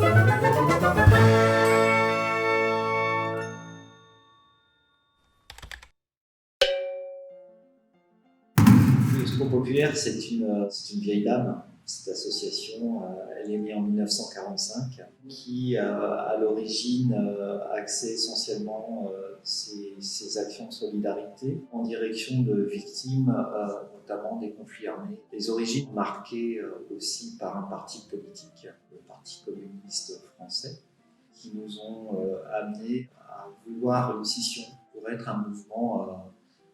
Le Secours populaire, c'est une vieille dame. Cette association, elle est née en 1945, qui à l'origine axait essentiellement ses actions de solidarité en direction de victimes, notamment des conflits armés. Les origines marquées aussi par un parti politique, le Parti communiste français, qui nous ont amenés à vouloir une scission pour être un mouvement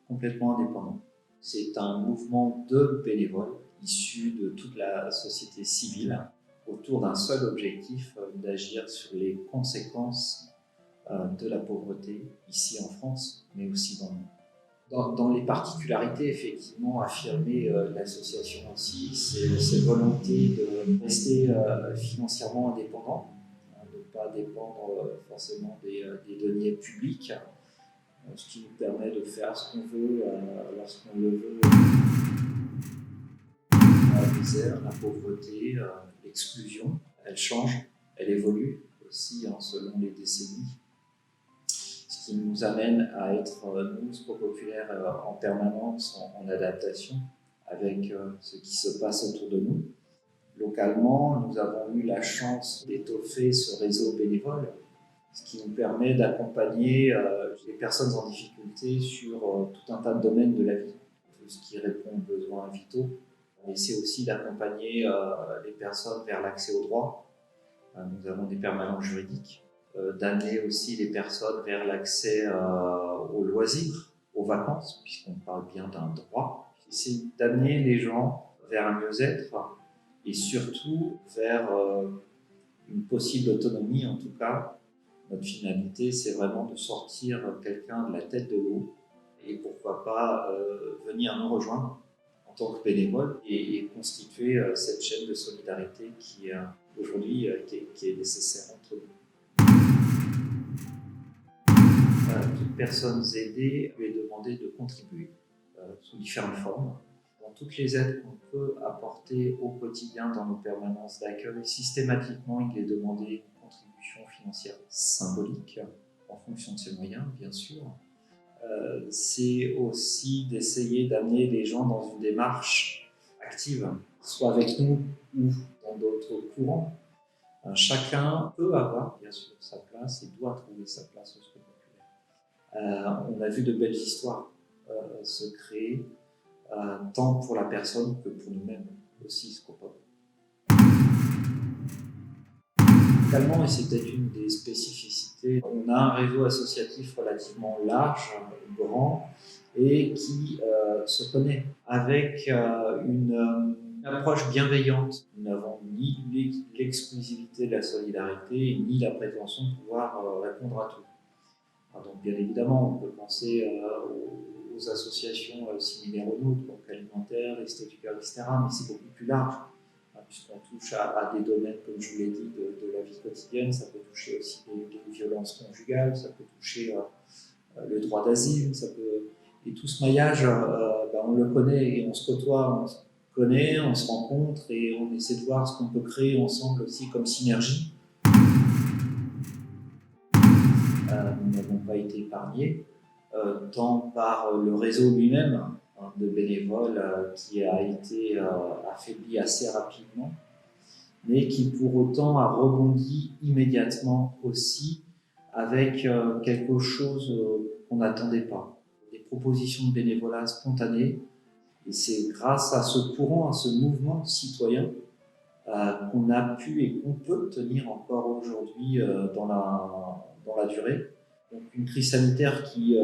complètement indépendant. C'est un mouvement de bénévoles issus de toute la société civile autour d'un seul objectif, d'agir sur les conséquences de la pauvreté ici en France, mais aussi dans le monde. Dans les particularités effectivement affirmées de l'association aussi, c'est cette volonté de rester financièrement indépendant, de ne pas dépendre forcément des deniers publics, ce qui nous permet de faire ce qu'on veut lorsqu'on le veut. La misère, la pauvreté, l'exclusion, elle change, elle évolue aussi selon les décennies. Ce qui nous amène à être, nous, Secours populaire, en permanence en adaptation avec ce qui se passe autour de nous. Localement, nous avons eu la chance d'étoffer ce réseau bénévole, ce qui nous permet d'accompagner les personnes en difficulté sur tout un tas de domaines de la vie, tout ce qui répond aux besoins vitaux. Mais c'est aussi d'accompagner les personnes vers l'accès aux droits. Nous avons des permanents juridiques, d'amener aussi les personnes vers l'accès aux loisirs, aux vacances, puisqu'on parle bien d'un droit. C'est d'amener les gens vers un mieux-être et surtout vers une possible autonomie en tout cas. Notre finalité, c'est vraiment de sortir quelqu'un de la tête de l'eau et pourquoi pas venir nous rejoindre en tant que bénévole et constituer cette chaîne de solidarité qui aujourd'hui qui est nécessaire entre nous. Toute personne aidée lui est demandé de contribuer sous différentes formes. Dans toutes les aides qu'on peut apporter au quotidien dans nos permanences d'accueil, systématiquement, il est demandé une contribution financière symbolique en fonction de ses moyens, bien sûr. C'est aussi d'essayer d'amener les gens dans une démarche active, soit avec nous ou dans d'autres courants. Chacun peut avoir, bien sûr, sa place et doit trouver sa place au Secours populaire. On a vu de belles histoires se créer, tant pour la personne que pour nous-mêmes aussi, Secours populaire. Localement, et c'est peut-être une des spécificités, on a un réseau associatif relativement large, grand, et qui se connaît avec une approche bienveillante. Nous n'avons ni l'exclusivité de la solidarité, ni la prétention de pouvoir répondre à tout. Donc bien évidemment, on peut penser aux associations similaires aux nôtres, donc alimentaires, esthétiques, etc., mais c'est beaucoup plus large. Puisqu'on touche à des domaines, comme je vous l'ai dit, de la vie quotidienne. Ça peut toucher aussi des violences conjugales, ça peut toucher le droit d'asile, et tout ce maillage, on le connaît et on se côtoie, on se connaît, on se rencontre et on essaie de voir ce qu'on peut créer ensemble aussi comme synergie. Nous n'avons pas été épargnés, tant par le réseau lui-même, de bénévoles qui a été affaibli assez rapidement, mais qui pour autant a rebondi immédiatement aussi avec quelque chose qu'on n'attendait pas. Des propositions de bénévolat spontanées, et c'est grâce à ce courant, à ce mouvement citoyen qu'on a pu et qu'on peut tenir encore aujourd'hui dans la durée. Donc une crise sanitaire qui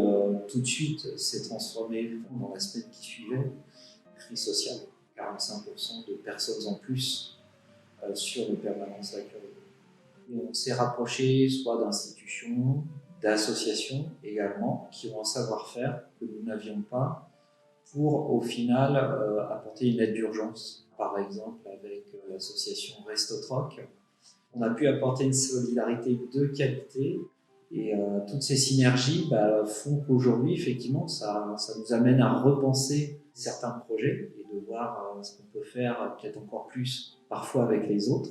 tout de suite s'est transformée dans la semaine qui suivait, une crise sociale, 45% de personnes en plus sur les permanences d'accueil. Et on s'est rapproché soit d'institutions, d'associations également, qui ont un savoir-faire que nous n'avions pas, pour au final apporter une aide d'urgence. Par exemple avec l'association Restotroc, on a pu apporter une solidarité de qualité. Et toutes ces synergies font qu'aujourd'hui, effectivement, ça nous amène à repenser certains projets et de voir ce qu'on peut faire peut-être encore plus parfois avec les autres.